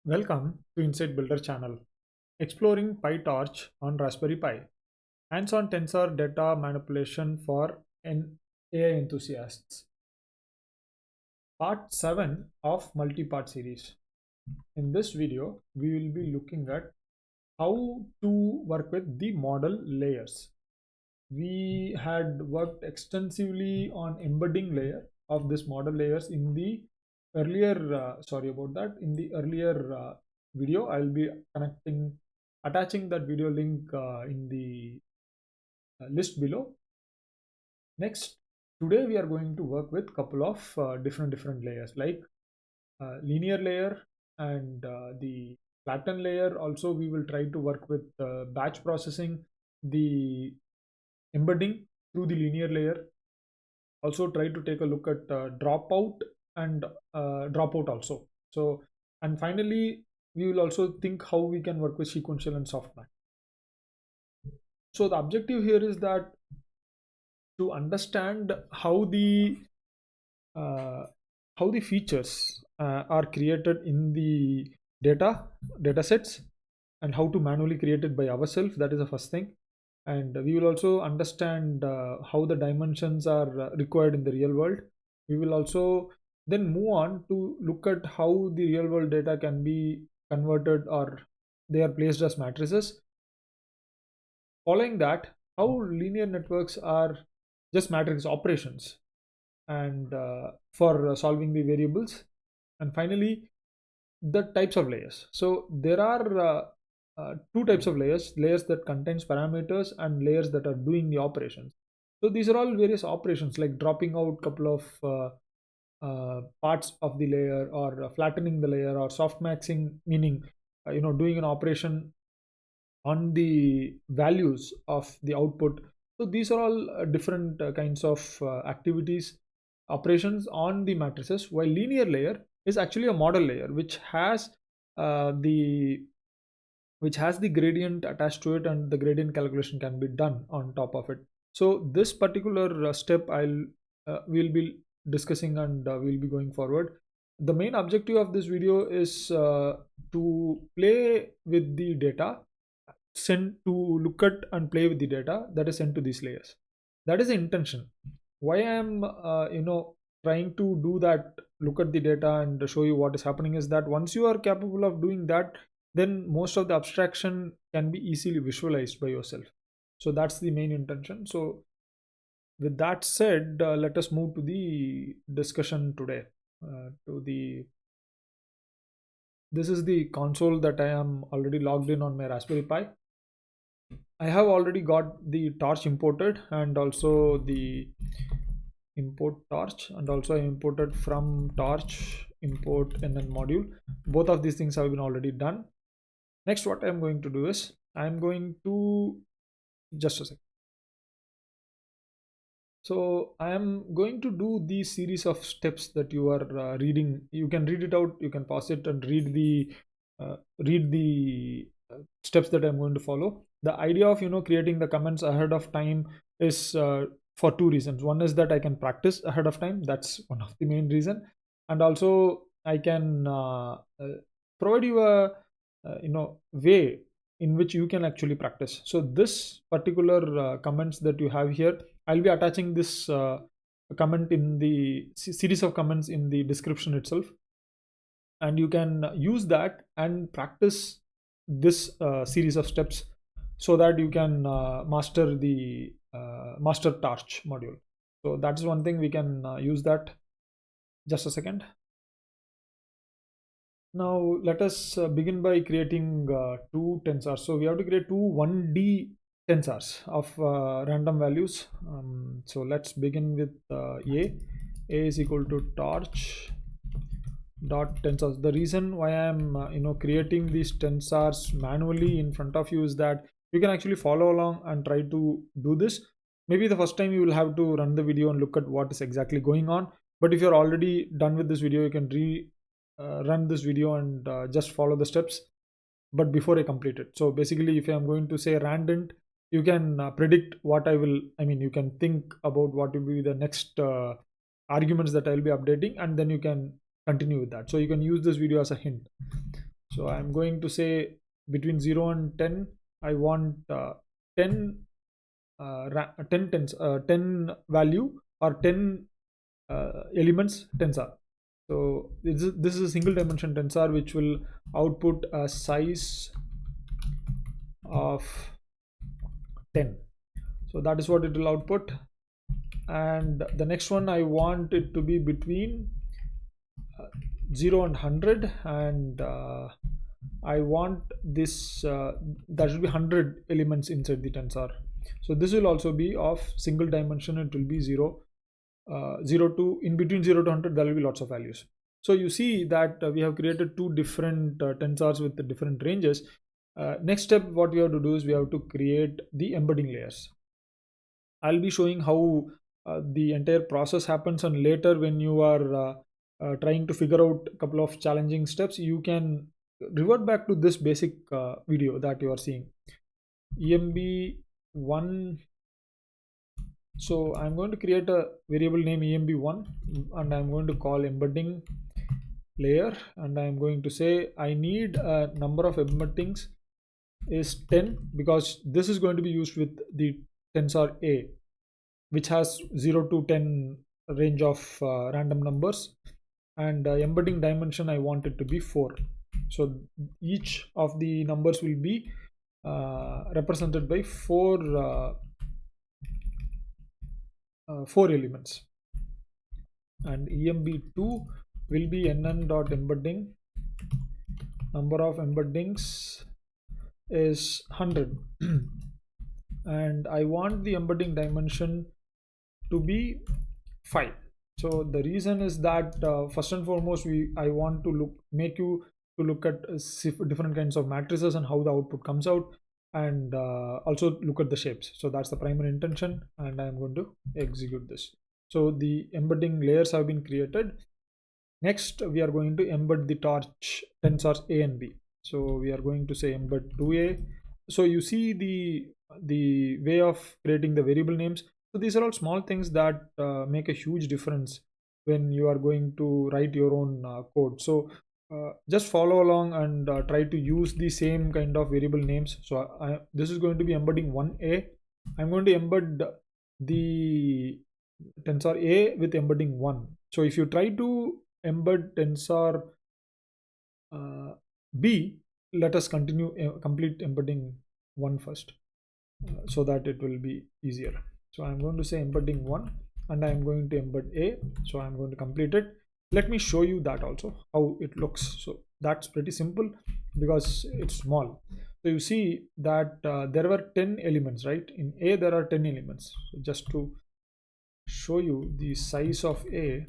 Welcome to Inside Builder channel, exploring PyTorch on Raspberry Pi, hands-on tensor data manipulation for AI enthusiasts. Part 7 of multi-part series. In this video, we will be looking at how to work with the model layers. We had worked extensively on embedding layer of this model layers in the earlier sorry about that in the earlier video. I'll be attaching that video link in the list below. Next, today we are going to work with couple of different layers like linear layer and the flatten layer. Also we will try to work with batch processing, the embedding through the linear layer. Also try to take a look at dropout and dropout also. So, and finally we will also think how we can work with sequential and softmax. So the objective here is that to understand uh, how the features are created in the data sets, and how to manually create it by ourselves. That is the first thing. And we will also understand how the dimensions are required in the real world. We will also then move on to look at how the real world data can be converted, or they are placed as matrices. Following that, how linear networks are just matrix operations and for solving the variables. And finally, the types of layers. So there are two types of layers that contains parameters and layers that are doing the operations. So these are all various operations like dropping out couple of parts of the layer, or flattening the layer, or softmaxing, meaning doing an operation on the values of the output. So these are all different kinds of activities, operations on the matrices, while linear layer is actually a model layer uh, the which has the gradient attached to it, and the gradient calculation can be done on top of it. So this particular step we'll be discussing, and we'll be going forward. The main objective of this video is to play with the data, send to look at and play with the data that is sent to these layers. That is the intention. Why I am trying to do that, look at the data and show you what is happening, is that once you are capable of doing that, then most of the abstraction can be easily visualized by yourself. So that's the main intention. So with that said, let us move to the discussion today. To the This is the console that I am already logged in on my Raspberry Pi. I have already got the torch imported, and also the import torch, and also I imported from torch import and then module. Both of these things have been already done. Next, what I'm going to do is I'm going to just a second. So I am going to do the series of steps that you are reading. You can read it out, you can pause it and read the steps that I'm going to follow. The idea of creating the comments ahead of time is for two reasons. One is that I can practice ahead of time. That's one of the main reason, and also I can provide you a way in which you can actually practice. So this particular comments that you have here, I'll be attaching this comment in the series of comments in the description itself, and you can use that and practice this series of steps so that you can master the master torch module. So that's one thing we can use that. Just a second. Now let us begin by creating two tensors. So we have to create two 1D tensors of random values. So let's begin with A. A is equal to torch dot tensors. The reason why I'm creating these tensors manually in front of you is that you can actually follow along and try to do this. Maybe the first time you will have to run the video and look at what is exactly going on, but if you're already done with this video, you can run this video and just follow the steps, but before I complete it. So basically, if I'm going to say random, you can predict what you can think about what will be the next arguments that I'll be updating, and then you can continue with that. So you can use this video as a hint. So I'm going to say between 0 and 10, I want 10 10 value or 10 elements tensor. So this is a single dimension tensor which will output a size of 10. So that is what it will output. And the next one, I want it to be between 0 and 100, and I want this that should be 100 elements inside the tensor. So this will also be of single dimension. It will be 0 0 to, in between 0 to 100 there will be lots of values. So you see that we have created two different tensors with the different ranges. Next step, what we have to do is we have to create the embedding layers. I'll be showing how the entire process happens, and later when you are trying to figure out a couple of challenging steps, you can revert back to this basic video that you are seeing. emb1. So I'm going to create a variable name emb1, and I'm going to call embedding layer, and I'm going to say I need a number of embeddings is 10, because this is going to be used with the tensor A, which has 0 to 10 range of random numbers, and embedding dimension I want it to be 4. So each of the numbers will be represented by 4 elements, and emb2 will be nn.embedding. Number of embeddings is 100 and I want the embedding dimension to be 5. So the reason is that first and foremost, I want to make you to look at different kinds of matrices and how the output comes out, and also look at the shapes. So that's the primary intention, and I'm going to execute this. So the embedding layers have been created. Next, we are going to embed the torch tensors A and B. So we are going to say embed 2A. So you see the way of creating the variable names. So these are all small things that make a huge difference when you are going to write your own code. So just follow along and try to use the same kind of variable names. So this is going to be embedding 1A. I'm going to embed the tensor A with embedding 1. So if you try to embed tensor B, let us complete embedding 1 first, so that it will be easier. So I'm going to say embedding 1, and I'm going to embed A. So I'm going to complete it. Let me show you that also, how it looks. So that's pretty simple because it's small. So you see that there were 10 elements, right? In A there are 10 elements. So just to show you the size of A,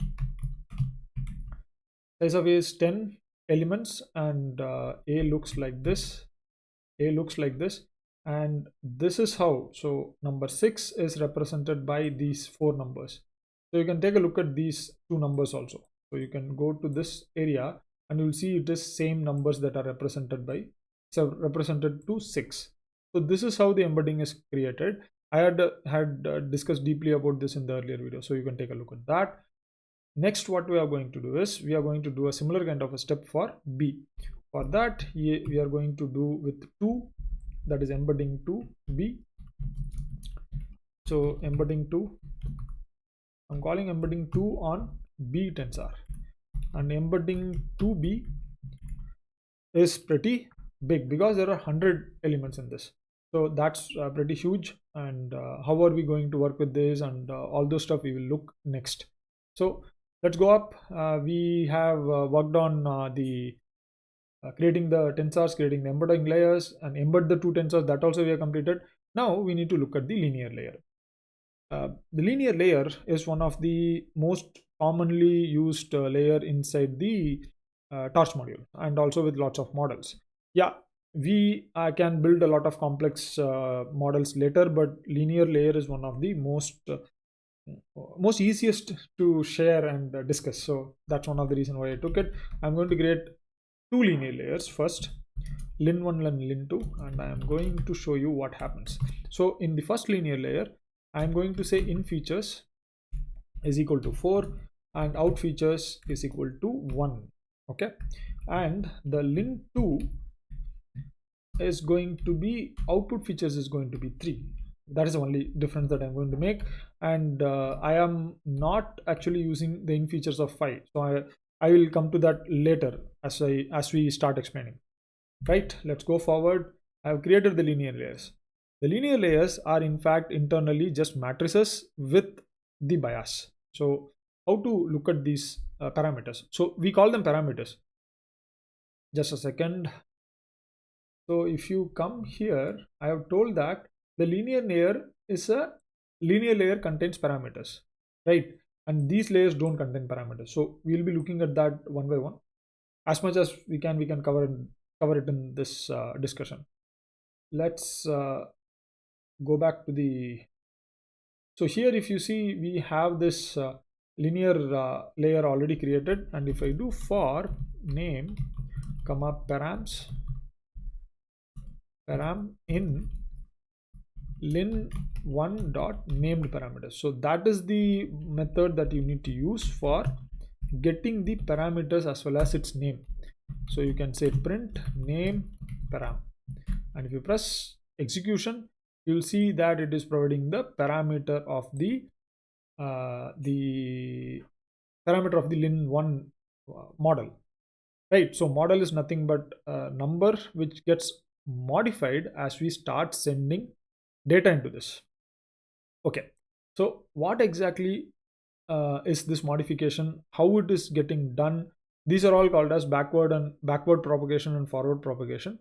is 10 elements, and A looks like this. And this is how. So number 6 is represented by these 4 numbers. So you can take a look at these 2 numbers also. So you can go to this area and you'll see it is same numbers that are represented to 6. So this is how the embedding is created. I had discussed deeply about this in the earlier video, so you can take a look at that. Next, what we are going to do is we are going to do a similar kind of a step for B. For that, we are going to do with 2, that is embedding 2 B. So embedding 2, I'm calling embedding 2 on B tensor, and embedding 2B is pretty big because there are 100 elements in this. So that's pretty huge, and how are we going to work with this, and all those stuff we will look next. So let's go up. We have worked on the creating the tensors, creating the embedding layers, and embed the 2 tensors. That also we have completed. Now we need to look at the linear layer. The linear layer is one of the most commonly used layer inside the torch module, and also with lots of models. Yeah, we can build a lot of complex models later, but linear layer is one of the most easiest to share and discuss. So that's one of the reason why I took it. I'm going to create 2 linear layers first, lin1 and lin2, and I am going to show you what happens. So in the first linear layer, I'm going to say in features is equal to 4 and out features is equal to 1. Okay, and the lin2 is going to be, output features is going to be 3. That is the only difference that I'm going to make. And I am not actually using the in features of 5, so I will come to that later as we start explaining. Right, let's go forward. I have created the linear layers. The linear layers are in fact internally just matrices with the bias. So how to look at these parameters? So we call them parameters. Just a second. So if you come here, I have told that the linear layer is a linear layer contains parameters, right? And these layers don't contain parameters. So we'll be looking at that one by one. As much as we can cover it in this discussion. Let's go back to the. So here, if you see, we have this linear layer already created, and if I do for name, comma params, param in lin1 dot named parameters. So that is the method that you need to use for getting the parameters as well as its name. So you can say print name param, and if you press execution, you'll see that it is providing the parameter of the parameter of the lin1 model, right? So model is nothing but a number which gets modified as we start sending data into this. Okay, so what exactly is this modification, how it is getting done? These are all called as backward propagation and forward propagation,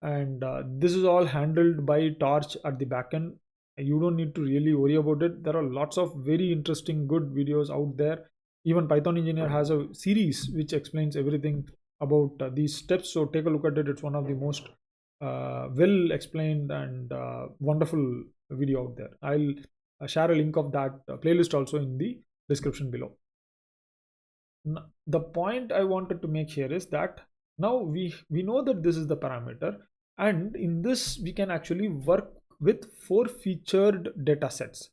and this is all handled by Torch at the backend. You don't need to really worry about it. There are lots of very interesting good videos out there. Even Python Engineer has a series which explains everything about these steps, so take a look at it. It's one of the most well explained and wonderful video out there. I'll share a link of that playlist also in the description below. The point I wanted to make here is that now we know that this is the parameter, and in this we can actually work with 4 featured data sets.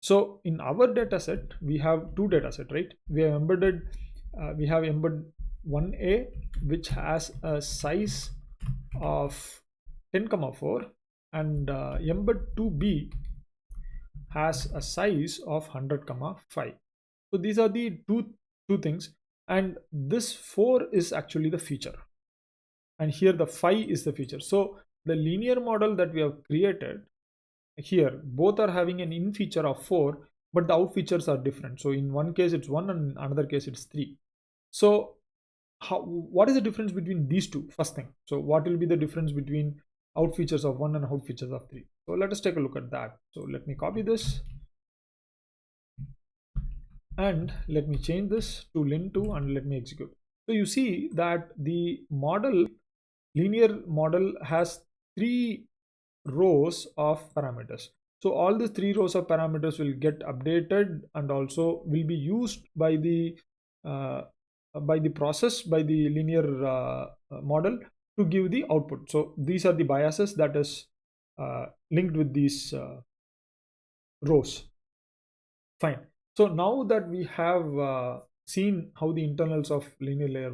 So in our data set we have 2 data set, right? We have embed 1a, which has a size of 10,4, and embed 2b has a size of 100,5. So these are the two things, and this 4 is actually the feature, and here the 5 is the feature. So the linear model that we have created here, both are having an in feature of 4, but the out features are different. So in one case it's 1 and in another case it's 3. So what is the difference between these two? First thing, so what will be the difference between out features of 1 and out features of 3? So let us take a look at that. So let me copy this and let me change this to lin2 and let me execute. So you see that the linear model has 3 rows of parameters. So all the 3 rows of parameters will get updated and also will be used by the process, by the linear model, to give the output. So these are the biases that is linked with these rows. Fine. So now that we have seen how the internals of linear layer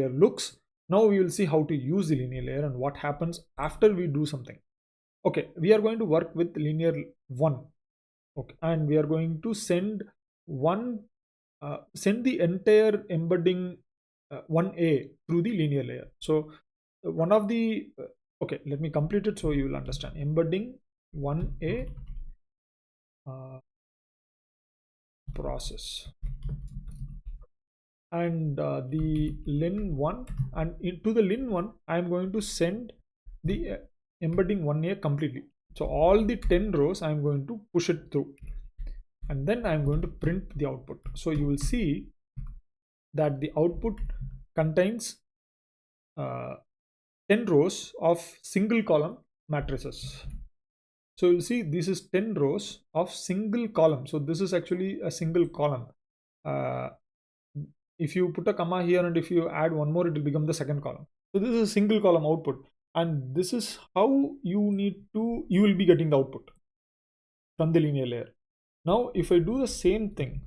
looks, now we will see how to use the linear layer and what happens after we do something. Okay, we are going to work with linear 1. Okay, and we are going to send the entire embedding 1a through the linear layer. So one of the okay, let me complete it so you will understand. Embedding 1a process, and the lin1, and into the lin1 I am going to send the embedding 1a completely. So all the 10 rows I am going to push it through, and then I am going to print the output. So you will see that the output contains 10 rows of single column matrices. So you'll see this is 10 rows of single column. So this is actually a single column. If you put a comma here and if you add one more, it will become the second column. So this is a single column output, and this is how you will be getting the output from the linear layer. Now if I do the same thing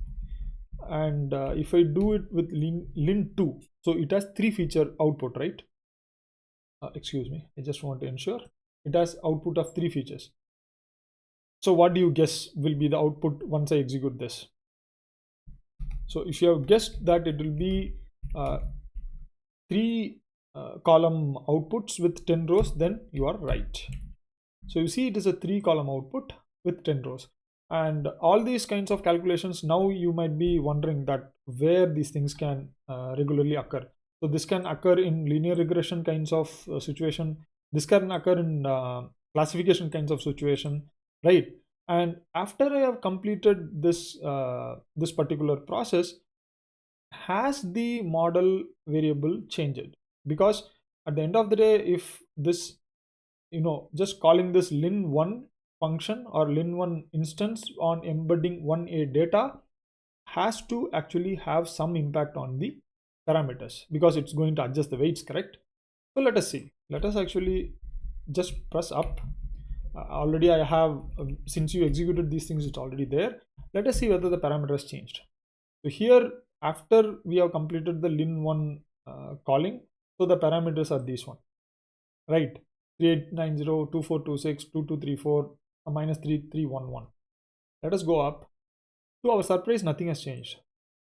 And if I do it with lin2, so it has 3 feature output, right? Excuse me, I just want to ensure it has output of 3 features. So what do you guess will be the output once I execute this? So if you have guessed that it will be 3 column outputs with 10 rows, then you are right. So you see it is a 3 column output with 10 rows. And all these kinds of calculations, now you might be wondering that where these things can regularly occur. So this can occur in linear regression kinds of situation. This can occur in classification kinds of situation, right? And after I have completed this particular process, has the model variable changed? Because at the end of the day, if this, just calling this lin1 function or lin1 instance on embedding 1a data has to actually have some impact on the parameters, because it's going to adjust the weights, correct? So let us see. Let us actually just press up. Already I have, since you executed these things, it's already there. Let us see whether the parameter has changed. So here, after we have completed the lin1 calling, so the parameters are these one, right? 3890, 2426, 2234, minus 3311. Let us go up. To our surprise, nothing has changed.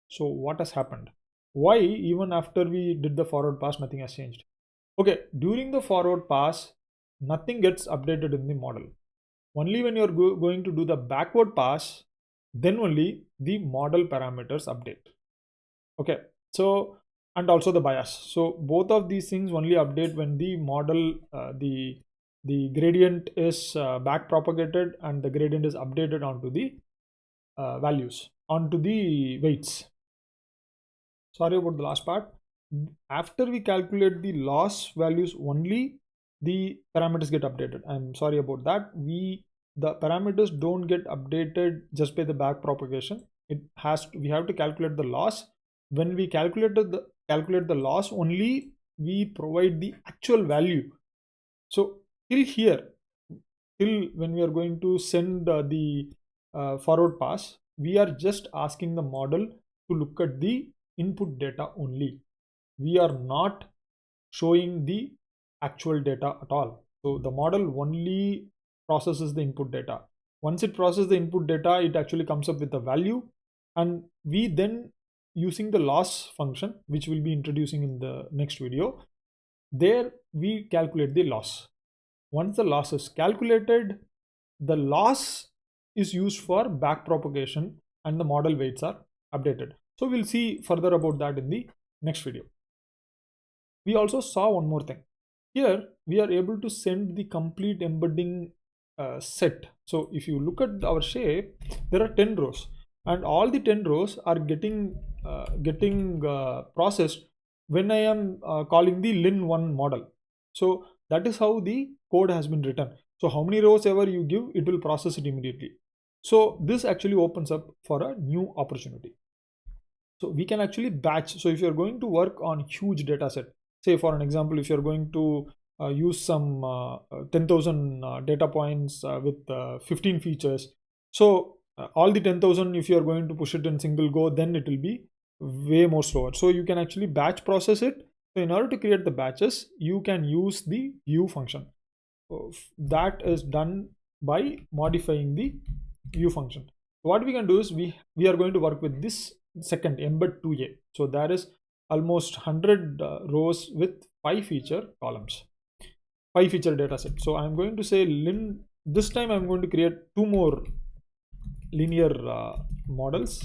So what has happened? Why even after we did the forward pass, nothing has changed? Okay, during the forward pass, nothing gets updated in the model. Only when you're going to do the backward pass, then only the model parameters update. Okay, so, and also the bias. So both of these things only update when the model, the gradient is back propagated and the gradient is updated onto the values, onto the weights. Sorry about the last part. After we calculate the loss values, only the parameters get updated. I'm sorry about that. The parameters don't get updated just by the back propagation. We have to calculate the loss. When we calculate the loss, only we provide the actual value. So till here, till when we are going to send the forward pass, we are just asking the model to look at the input data only. We are not showing the actual data at all. So the model only processes the input data. Once it processes the input data, it actually comes up with a value, and we then, using the loss function, which we'll be introducing in the next video, there we calculate the loss. Once the loss is calculated, the loss is used for back propagation and the model weights are updated. So we'll see further about that in the next video. We also saw one more thing. Here we are able to send the complete embedding set. So if you look at our shape, there are 10 rows, and all the 10 rows are getting processed when I am calling the lin1 model. So that is how the code has been written. So how many rows ever you give, it will process it immediately. So this actually opens up for a new opportunity. So we can actually batch. So if you're going to work on huge data set, say for an example, if you're going to use some 10,000 data points with 15 features, so all the 10,000, if you're going to push it in single go, then it will be way more slower. So you can actually batch process it. So in order to create the batches, you can use the view function. That is done by modifying the view function. What we can do is we are going to work with this second embed 2a. So there is almost 100 rows with 5 feature columns, 5 feature data set. So I'm going to say this time I'm going to create 2 more linear models,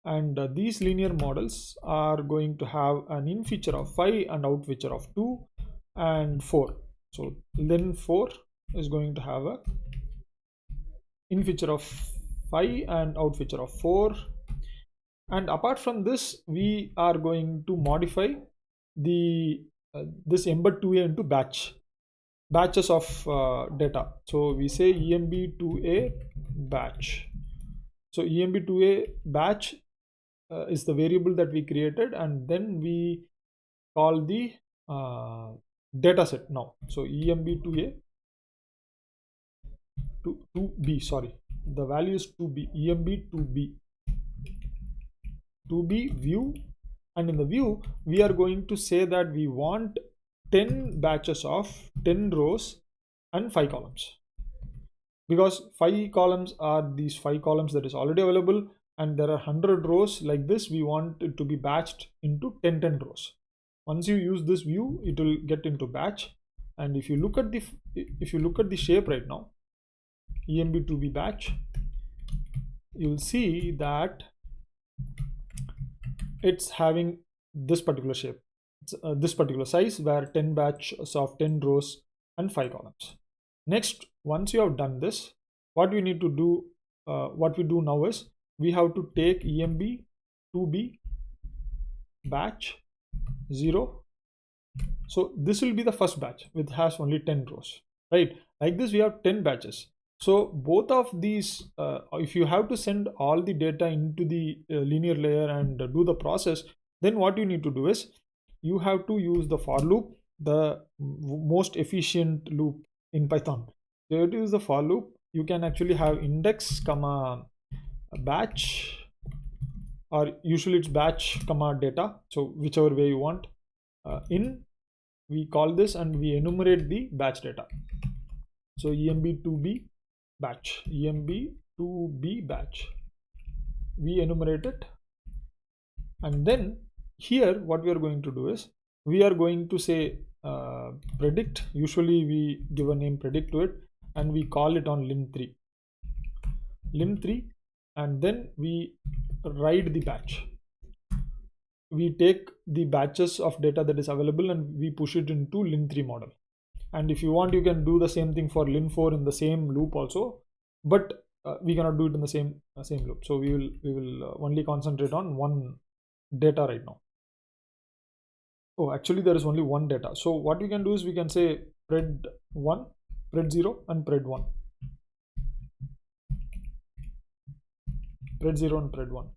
and these linear models are going to have an in feature of 5 and out feature of 2 and 4. So lin4 is going to have a in feature of 5 and out feature of 4. And apart from this, we are going to modify the this embed 2a into batches of data. So we say emb2a batch. So emb2a batch is the variable that we created, and then we call the data set now. So emb2a to 2b, sorry, the value is 2b, emb2b. to be view, and in the view we are going to say that we want 10 batches of 10 rows and 5 columns, because 5 columns are these 5 columns that is already available, and there are 100 rows like this. We want it to be batched into 10 rows. Once you use this view, it will get into batch. And if you look at the shape right now, emb2b batch, you'll see that it's having this particular shape. It's this particular size, where 10 batches of 10 rows and 5 columns. Next, once you have done this, what we need to do, what we do now is we have to take emb2b batch 0. So this will be the first batch, which has only 10 rows, right? Like this, we have 10 batches. So both of these, if you have to send all the data into the linear layer and do the process, then what you need to do is you have to use the for loop, the most efficient loop in Python. So you have to use the for loop. You can actually have index comma batch, or usually it's batch comma data, so whichever way you want. We call this and we enumerate the batch data. So emb2b batch, emb2b batch, we enumerate it. And then here what we are going to do is we are going to say predict. Usually we give a name predict to it, and we call it on lim3, and then we write the batch. We take the batches of data that is available and we push it into lim3 model. And if you want, you can do the same thing for lim4 in the same loop also, but we cannot do it in the same loop. So we will only concentrate on one data right now. Oh, actually there is only one data. So what we can do is we can say pred1, pred0 and pred1, pred0 and pred1,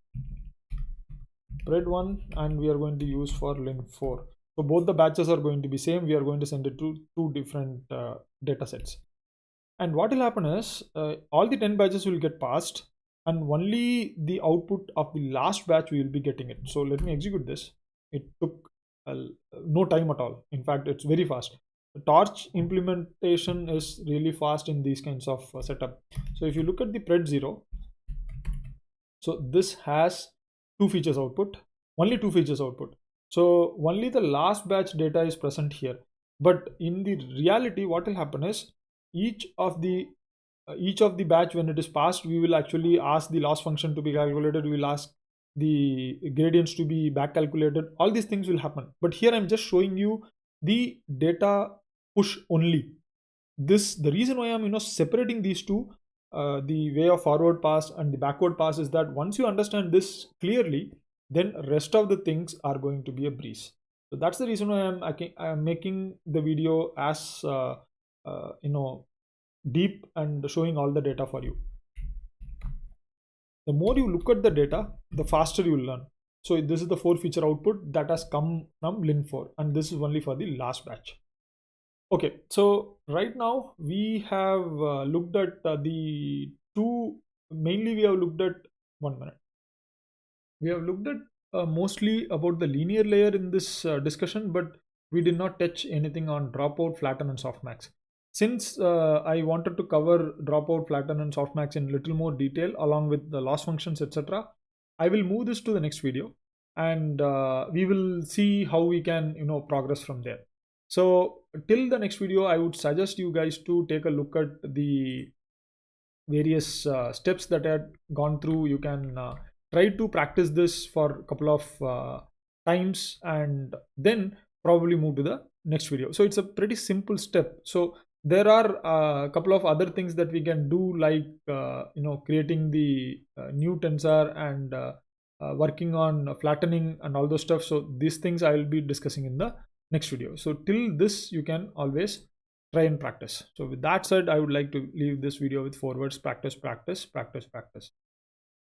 and we are going to use for lim4. So both the batches are going to be same. We are going to send it to two different data sets. And what will happen is all the 10 batches will get passed, and only the output of the last batch we will be getting it. So let me execute this. It took no time at all. In fact, it's very fast. The torch implementation is really fast in these kinds of setup. So if you look at the pred0, so this has two features output, only two features output. So only the last batch data is present here. But in the reality, what will happen is each of the batch, when it is passed, we will actually ask the loss function to be calculated. We will ask the gradients to be back calculated. All these things will happen. But here I'm just showing you the data push only. The reason why I'm separating these two, the way of forward pass and the backward pass, is that once you understand this clearly, then rest of the things are going to be a breeze. So that's the reason why I'm making the video as deep and showing all the data for you. The more you look at the data, the faster you will learn. So this is the 4 feature output that has come from lim4, and this is only for the last batch. Okay, so right now we have looked at the two, mainly we have looked at, 1 minute. We have looked at mostly about the linear layer in this discussion, but we did not touch anything on dropout, flatten and softmax. Since I wanted to cover dropout, flatten and softmax in little more detail along with the loss functions, etc., I will move this to the next video, and we will see how we can progress from there. So till the next video, I would suggest you guys to take a look at the various steps that I had gone through. You can try to practice this for a couple of times and then probably move to the next video. So it's a pretty simple step. So there are a couple of other things that we can do, like creating the new tensor and working on flattening and all those stuff. So these things I will be discussing in the next video. So till this, you can always try and practice. So with that said, I would like to leave this video with 4 words: practice, practice, practice, practice.